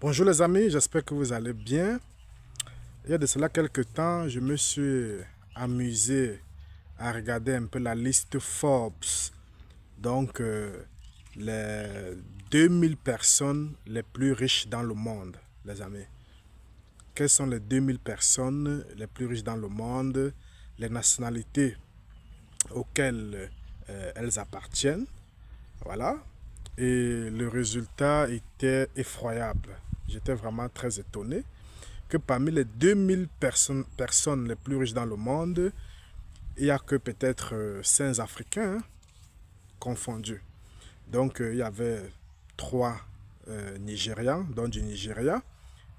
Bonjour les amis, j'espère que vous allez bien. Il y a de cela quelques temps, je me suis amusé à regarder un peu la liste Forbes. Donc, les 2000 personnes les plus riches dans le monde, les amis. Quelles sont les 2000 personnes les plus riches dans le monde, les nationalités auxquelles elles appartiennent. Voilà. Et le résultat était effroyable. J'étais vraiment très étonné que parmi les 2000 personnes les plus riches dans le monde, il n'y a que peut-être 5 Africains confondus. Donc il y avait 3 Nigérians, donc du Nigeria,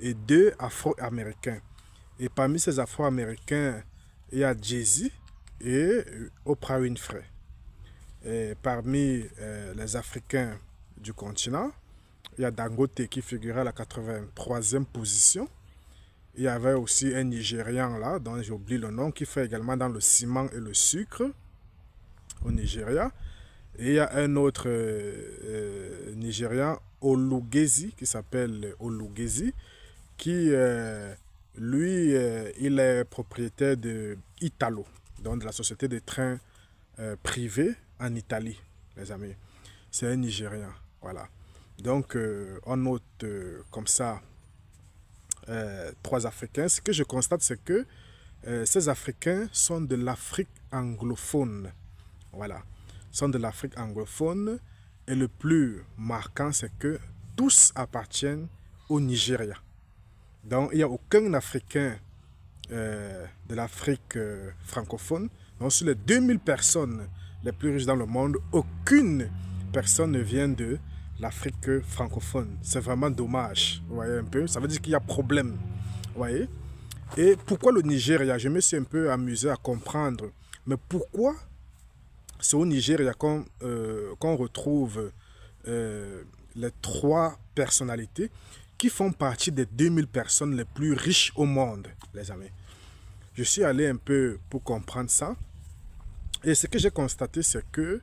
et 2 Afro-Américains. Et parmi ces Afro-Américains, il y a Jay-Z et Oprah Winfrey. Et parmi les Africains du continent, il y a Dangote qui figurait à la 83e position. Il y avait aussi un Nigérian là, dont j'ai oublié le nom, qui fait également dans le ciment et le sucre au Nigeria. Et il y a un autre Nigérian, Olugezi, qui s'appelle Olugezi, qui, lui, il est propriétaire de Italo, donc de la société de trains privés en Italie, les amis. C'est un Nigérian, voilà. Donc, on note comme ça 3 Africains. Ce que je constate, c'est que ces Africains sont de l'Afrique anglophone. Voilà. Sont de l'Afrique anglophone. Et le plus marquant, c'est que tous appartiennent au Nigeria. Donc, il n'y a aucun Africain de l'Afrique francophone. Donc, sur les 2000 personnes les plus riches dans le monde, aucune personne ne vient de l'Afrique francophone. C'est vraiment dommage. Vous voyez un peu? Ça veut dire qu'il y a problème. Vous voyez? Et pourquoi le Nigeria? Je me suis un peu amusé à comprendre. Mais pourquoi c'est au Nigeria qu'on retrouve les 3 personnalités qui font partie des 2000 personnes les plus riches au monde, les amis? Je suis allé un peu pour comprendre ça. Et ce que j'ai constaté, c'est que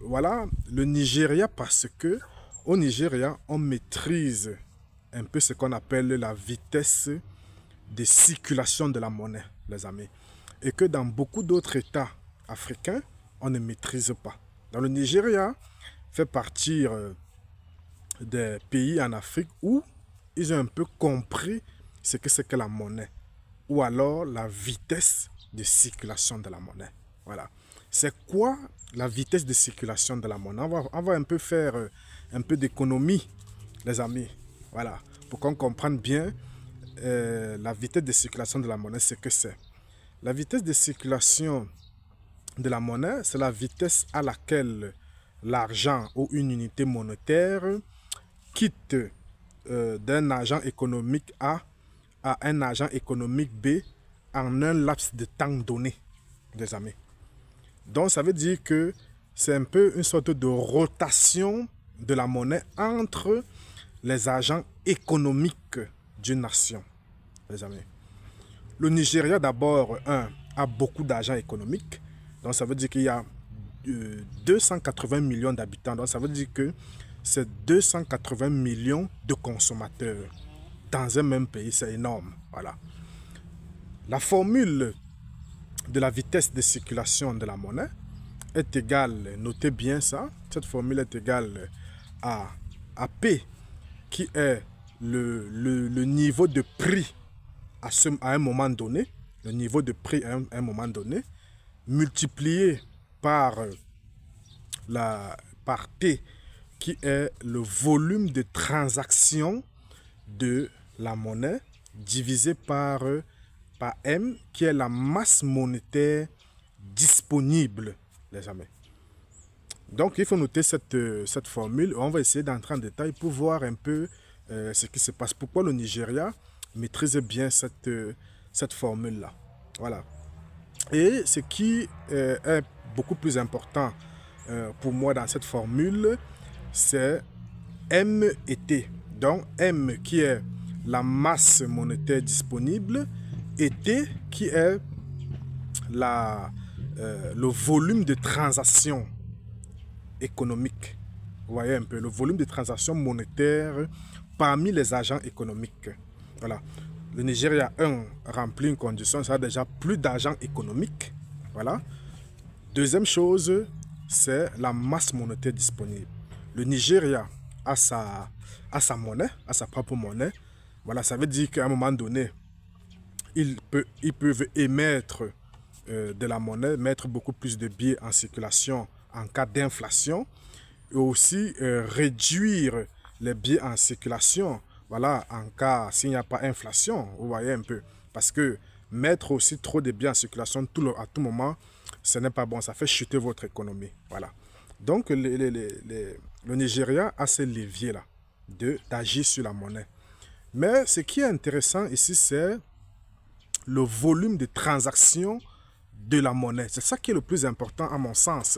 voilà, le Nigeria, parce que au Nigeria, on maîtrise un peu ce qu'on appelle la vitesse de circulation de la monnaie, les amis. Et que dans beaucoup d'autres États africains, on ne maîtrise pas. Dans le Nigeria, fait partie des pays en Afrique où ils ont un peu compris ce que c'est que la monnaie. Ou alors la vitesse de circulation de la monnaie. Voilà. C'est quoi la vitesse de circulation de la monnaie? On va un peu faire un peu d'économie, les amis. Voilà. Pour qu'on comprenne bien la vitesse de circulation de la monnaie, c'est que c'est. La vitesse de circulation de la monnaie, c'est la vitesse à laquelle l'argent ou une unité monétaire quitte d'un agent économique A à un agent économique B en un laps de temps donné, les amis. Donc, ça veut dire que c'est un peu une sorte de rotation de la monnaie entre les agents économiques d'une nation, les amis. Le Nigeria, d'abord, a beaucoup d'agents économiques. Donc, ça veut dire qu'il y a 280 millions d'habitants. Donc, ça veut dire que c'est 280 millions de consommateurs dans un même pays. C'est énorme. Voilà. La formule de la vitesse de circulation de la monnaie est égale, notez bien ça, cette formule est égale à P, qui est le niveau de prix à un moment donné, le niveau de prix à un moment donné, multiplié par, par T, qui est le volume de transaction de la monnaie, divisé par M, qui est la masse monétaire disponible, les amis. Donc, il faut noter cette formule. On va essayer d'entrer en détail pour voir un peu ce qui se passe. Pourquoi le Nigeria maîtrise bien cette formule-là. Voilà. Et ce qui est beaucoup plus important pour moi dans cette formule, c'est M et T. Donc, M qui est la masse monétaire disponible et T qui est le volume de transactions économiques. Vous voyez un peu, le volume de transactions monétaires parmi les agents économiques. Voilà. Le Nigeria, remplit une condition, ça a déjà plus d'agents économiques. Voilà. Deuxième chose, c'est la masse monétaire disponible. Le Nigeria a sa monnaie, a sa propre monnaie. Voilà, ça veut dire qu'à un moment donné, ils peuvent émettre de la monnaie, mettre beaucoup plus de billets en circulation en cas d'inflation et aussi réduire les billets en circulation, voilà, en cas s'il n'y a pas inflation, vous voyez un peu. Parce que mettre aussi trop de billets en circulation à tout moment, ce n'est pas bon, ça fait chuter votre économie. Voilà. Donc le Nigeria a ces leviers-là d'agir sur la monnaie. Mais ce qui est intéressant ici, c'est le volume de transactions de la monnaie. C'est ça qui est le plus important à mon sens.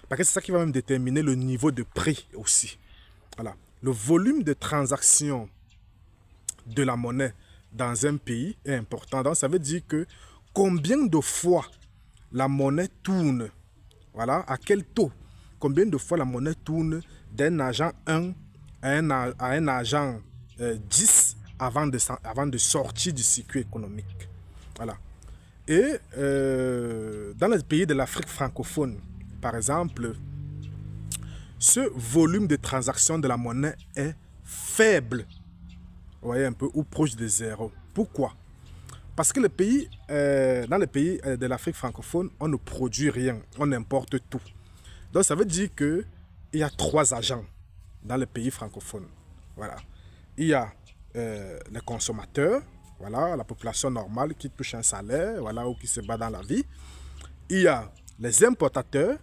Parce que c'est ça qui va même déterminer le niveau de prix aussi. Voilà. Le volume de transactions de la monnaie dans un pays est important. Donc ça veut dire que combien de fois la monnaie tourne, voilà, à quel taux, combien de fois la monnaie tourne d'un agent 1 à un agent 10 avant de sortir du circuit économique. Voilà. Et dans les pays de l'Afrique francophone, par exemple, ce volume de transactions de la monnaie est faible. Vous voyez un peu, ou proche de zéro. Pourquoi? Parce que dans les pays de l'Afrique francophone, on ne produit rien, on importe tout. Donc ça veut dire qu'il y a 3 agents dans les pays francophones. Voilà. Il y a les consommateurs, voilà, la population normale qui touche un salaire, voilà, ou qui se bat dans la vie. Il y a les importateurs,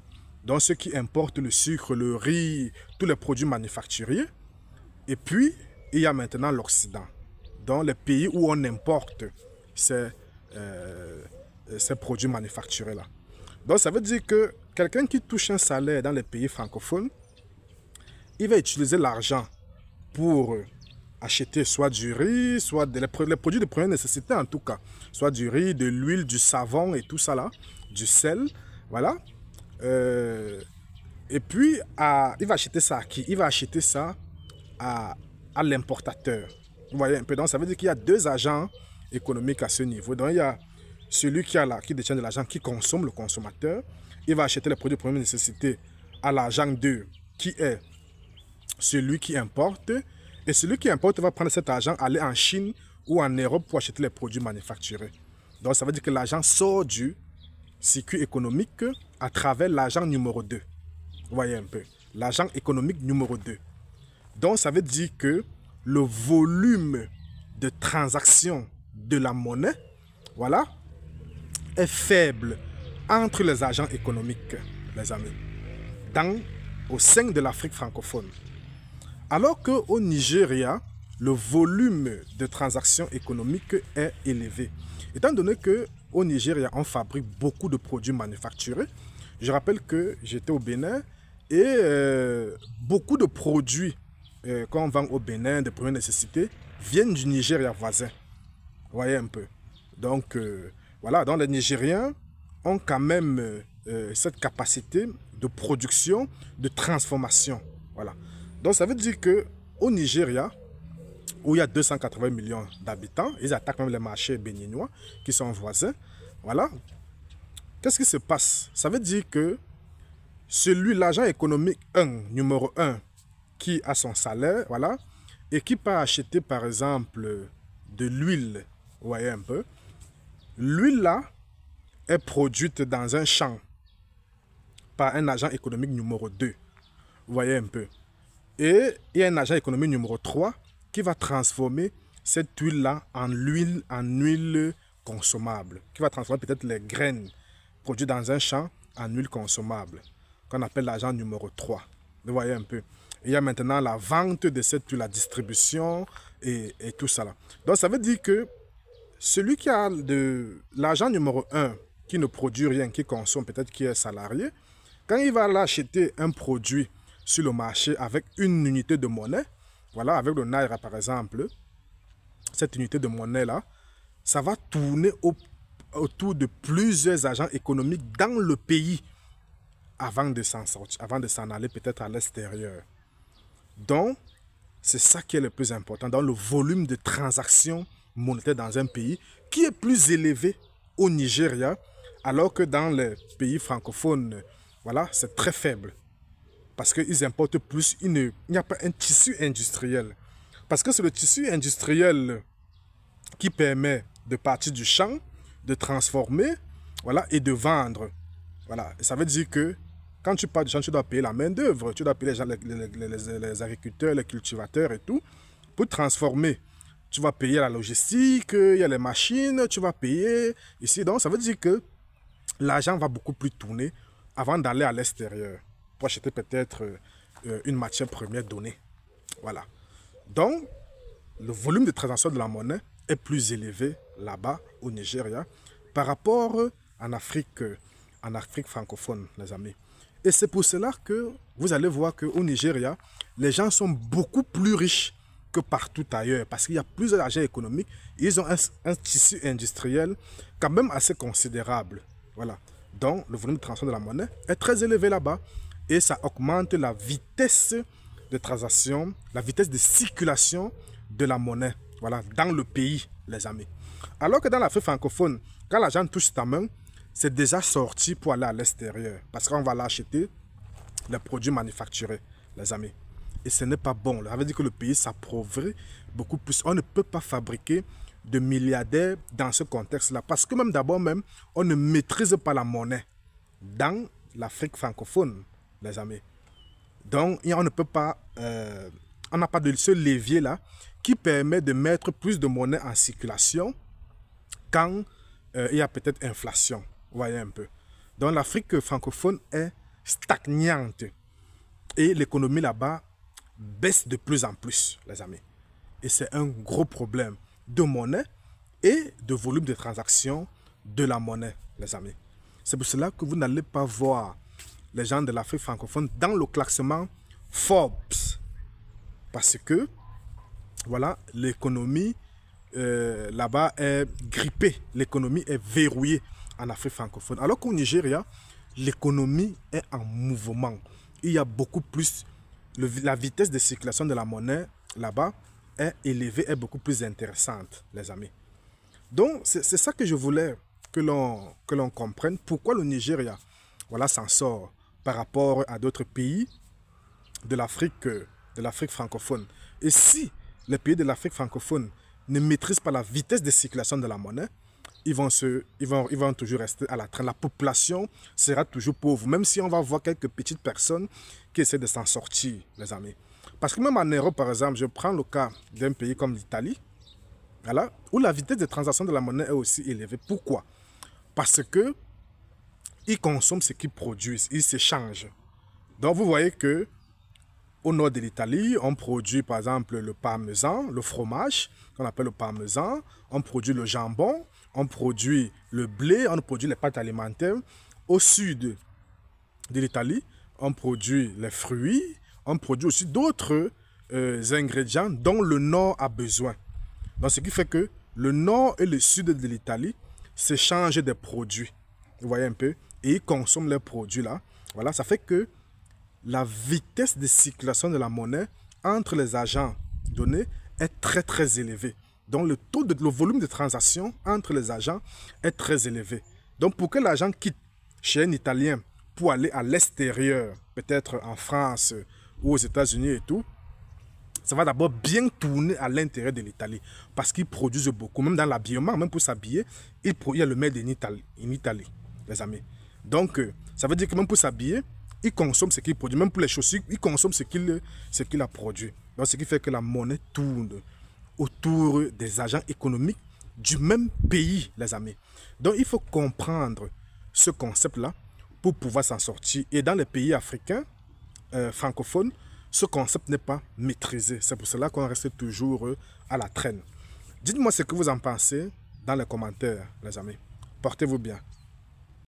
donc ceux qui importent le sucre, le riz, tous les produits manufacturiers. Et puis, il y a maintenant l'Occident, dans les pays où on importe ces produits manufacturés-là. Donc, ça veut dire que quelqu'un qui touche un salaire dans les pays francophones, il va utiliser l'argent pour acheter soit du riz, soit les produits de première nécessité en tout cas, soit du riz, de l'huile, du savon et tout ça là, du sel, voilà. Et puis, il va acheter ça à qui? Il va acheter ça à l'importateur. Vous voyez un peu, donc ça veut dire qu'il y a 2 agents économiques à ce niveau. Donc il y a celui qui détient de l'argent, qui consomme, le consommateur. Il va acheter les produits de première nécessité à l'agent 2, qui est celui qui importe. Et celui qui importe va prendre cet argent, aller en Chine ou en Europe pour acheter les produits manufacturés. Donc ça veut dire que l'argent sort du circuit économique à travers l'agent numéro 2. Vous voyez un peu, l'agent économique numéro 2. Donc ça veut dire que le volume de transactions de la monnaie, voilà, est faible entre les agents économiques, les amis, au sein de l'Afrique francophone. Alors qu'au Nigeria, le volume de transactions économiques est élevé. Étant donné qu'au Nigeria, on fabrique beaucoup de produits manufacturés, je rappelle que j'étais au Bénin et beaucoup de produits qu'on vend au Bénin de première nécessité viennent du Nigeria voisin. Vous voyez un peu. Donc, voilà, donc les Nigériens ont quand même cette capacité de production, de transformation. Voilà. Donc, ça veut dire qu'au Nigeria, où il y a 280 millions d'habitants, ils attaquent même les marchés béninois qui sont voisins. Voilà. Qu'est-ce qui se passe? Ça veut dire que l'agent économique numéro 1, qui a son salaire, voilà, et qui peut acheter par exemple de l'huile, vous voyez un peu, l'huile là est produite dans un champ par un agent économique numéro 2, vous voyez un peu, et il y a un agent économique numéro 3 qui va transformer cette huile là en huile consommable, qui va transformer peut-être les graines produites dans un champ en huile consommable, qu'on appelle l'agent numéro 3, vous voyez un peu. Il y a maintenant la vente de cette huile, la distribution et tout ça là. Donc ça veut dire que celui qui a l'agent numéro 1, qui ne produit rien, qui consomme, peut-être qui est salarié, quand il va l'acheter un produit sur le marché avec une unité de monnaie, voilà, avec le Naira par exemple, cette unité de monnaie là, ça va tourner autour de plusieurs agents économiques dans le pays avant de s'en sortir, avant de s'en aller peut-être à l'extérieur. Donc, C'est ça qui est le plus important, dans le volume de transactions monétaires dans un pays qui est plus élevé au Nigeria, alors que dans les pays francophones, voilà, c'est très faible. Parce qu'ils importent plus, il n'y a pas un tissu industriel. Parce que c'est le tissu industriel qui permet de partir du champ, de transformer, voilà, et de vendre. Voilà. Et ça veut dire que quand tu pars du champ, tu dois payer la main-d'œuvre, tu dois payer les, gens, les agriculteurs, les cultivateurs et tout, pour transformer. Tu vas payer la logistique, il y a les machines, tu vas payer ici. Donc, ça veut dire que l'argent va beaucoup plus tourner avant d'aller à l'extérieur pour acheter peut-être une matière première donnée. Voilà. Donc, le volume de transaction de la monnaie est plus élevé là-bas au Nigeria par rapport en Afrique francophone, les amis. Et c'est pour cela que vous allez voir qu'au Nigeria, les gens sont beaucoup plus riches que partout ailleurs parce qu'il y a plus d'argent économique. Ils ont un tissu industriel quand même assez considérable. Voilà. Donc, le volume de transaction de la monnaie est très élevé là-bas et ça augmente la vitesse de transaction, la vitesse de circulation de la monnaie, voilà, dans le pays, les amis. Alors que dans l'Afrique francophone, quand l'argent touche ta main, c'est déjà sorti pour aller à l'extérieur. Parce qu'on va l'acheter, les produits manufacturés, les amis. Et ce n'est pas bon. Ça veut dire que le pays s'appauvrit beaucoup plus. On ne peut pas fabriquer de milliardaires dans ce contexte-là. Parce que même d'abord, on ne maîtrise pas la monnaie dans l'Afrique francophone, les amis. Donc, on ne peut pas, on n'a pas de ce levier-là qui permet de mettre plus de monnaie en circulation quand il y a peut-être inflation. Vous voyez un peu. Donc, l'Afrique francophone est stagnante et l'économie là-bas baisse de plus en plus, les amis. Et c'est un gros problème de monnaie et de volume de transactions de la monnaie, les amis. C'est pour cela que vous n'allez pas voir les gens de l'Afrique francophone dans le classement Forbes. Parce que, voilà, l'économie là-bas est grippée. L'économie est verrouillée en Afrique francophone. Alors qu'au Nigeria, l'économie est en mouvement. Il y a beaucoup plus, la vitesse de circulation de la monnaie là-bas est élevée, est beaucoup plus intéressante, les amis. Donc, c'est ça que je voulais que l'on comprenne. Pourquoi le Nigeria, voilà, s'en sort par rapport à d'autres pays de l'Afrique francophone. Et si les pays de l'Afrique francophone ne maîtrisent pas la vitesse de circulation de la monnaie, ils vont toujours rester à la traîne. La population sera toujours pauvre, même si on va voir quelques petites personnes qui essaient de s'en sortir, les amis. Parce que même en Europe, par exemple, je prends le cas d'un pays comme l'Italie, voilà, où la vitesse de transaction de la monnaie est aussi élevée. Pourquoi? Parce que ils consomment ce qu'ils produisent, ils s'échangent. Donc vous voyez que au nord de l'Italie, on produit par exemple le parmesan, le fromage, qu'on appelle le parmesan, on produit le jambon, on produit le blé, on produit les pâtes alimentaires. Au sud de l'Italie, on produit les fruits, on produit aussi d'autres ingrédients dont le nord a besoin. Donc ce qui fait que le nord et le sud de l'Italie s'échangent des produits. Vous voyez un peu? Et ils consomment les produits là. Voilà, ça fait que la vitesse de circulation de la monnaie entre les agents donnés est très très élevée. Donc le volume de transaction entre les agents est très élevé. Donc pour que l'agent quitte chez un Italien pour aller à l'extérieur, peut-être en France ou aux États-Unis et tout, ça va d'abord bien tourner à l'intérieur de l'Italie. Parce qu'ils produisent beaucoup. Même dans l'habillement, même pour s'habiller, il y a le made in Italy, les amis. Donc, ça veut dire que même pour s'habiller, ils consomment ce qu'ils produisent. Même pour les chaussures, ils consomment ce qu'il a produit. Donc, ce qui fait que la monnaie tourne autour des agents économiques du même pays, les amis. Donc, il faut comprendre ce concept-là pour pouvoir s'en sortir. Et dans les pays africains, francophones, ce concept n'est pas maîtrisé. C'est pour cela qu'on reste toujours à la traîne. Dites-moi ce que vous en pensez dans les commentaires, les amis. Portez-vous bien.